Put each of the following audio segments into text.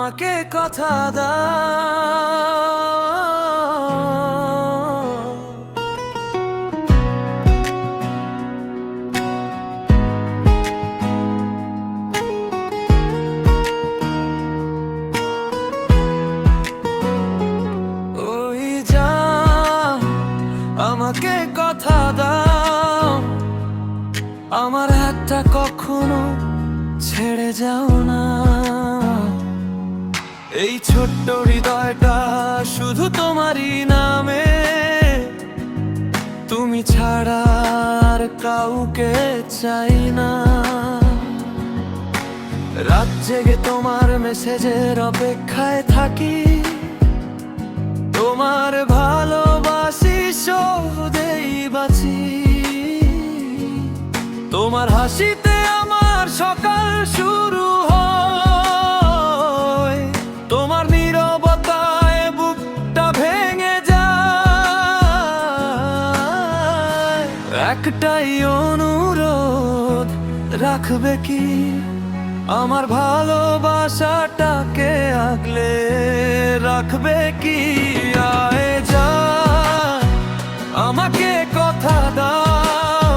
আমাকে কথা দাও। ওই যা আমাকে কথা দাও, আমার হাতটা কখনো ছেড়ে যাও না। এই ছোট্ট হৃদয়টা শুধু তোমারই নামে, তুমি ছাড়া আর কাউকে চাই না। রাত জেগে তোমার মেসেজের অপেক্ষায় থাকি, তোমার ভালোবাসি সহজেই বাঁচি। তোমার হাসিতে আমার সকাল শুরু হয়, তোমার নীরবতায় বুকটা ভেঙে যায়। একটাই অনুরোধ, রাখবে কি আমার ভালোবাসাটাকে আগলে রাখবে কি? আয় যা আমাকে কথা দাও,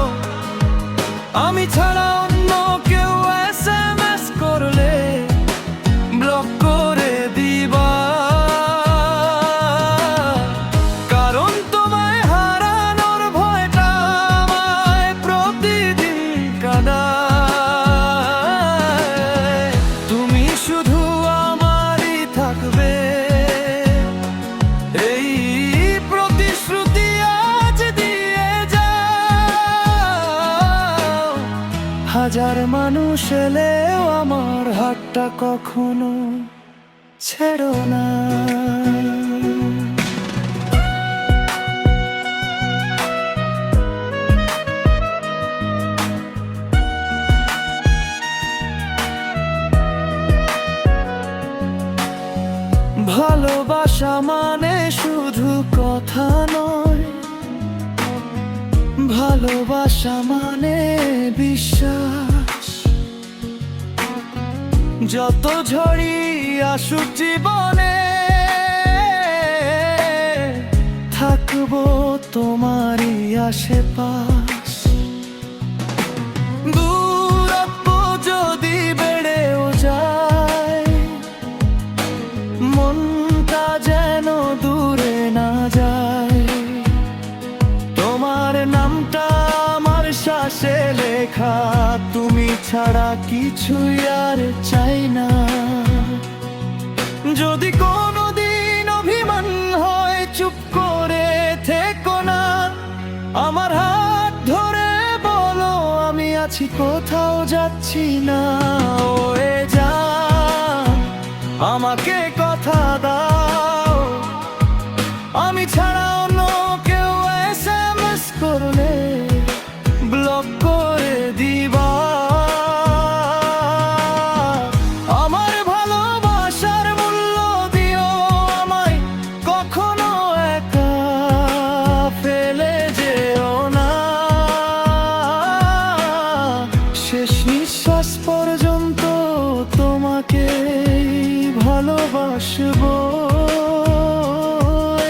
আমি ছাড়া অন্য কেউ SMS করলে ব্লক করে দিবা। কারণ তোমায় হারানোর ভয়টা আমায় প্রতিদিন কাঁদায়। তুমি শুধু আমারই থাকবে, এই প্রতিশ্রুতি আজ দিয়ে যাও। হাজার মানুষ এলেও আমার হাতটা কখনো ছেড়ো না। ভালোবাসা মানে শুধু কথা নয়, ভালোবাসা মানে বিশ্বাস। যত ঝড়ি আসুক জীবনে, থাকবো তোমারই আশেপাশ। দূরত্ব যদি বেড়েও যায়, মনটা যেন দূরে না যায়। তোমার নামটা আমার শ্বাসে লেখা, তুমি ছাড়া কিছুই আর চাই না। যদি কোনোদিন অভিমান হয়, চুপ করে থেকো না। আমার হাত ধরে বলো আমি আছি, কোথাও যাচ্ছি না। ওয়ে যা আমাকে কথা দাও, আমি ছাড়া অন্য কেউ SMS করলে ব্লক করে দিবা। আমার ভালোবাসার মূল্য দিও আমায়, কখনো একা ফেলে যেও না। শেষ নিঃশ্বাস পর্যন্ত তোমাকে ভালোবাসবো।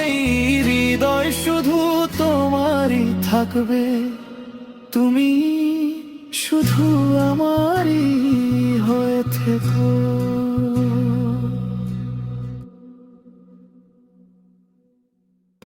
এই হৃদয় শুধু তোমারই থাকবে, তুমি শুধু আমারই হয়ে থেকো।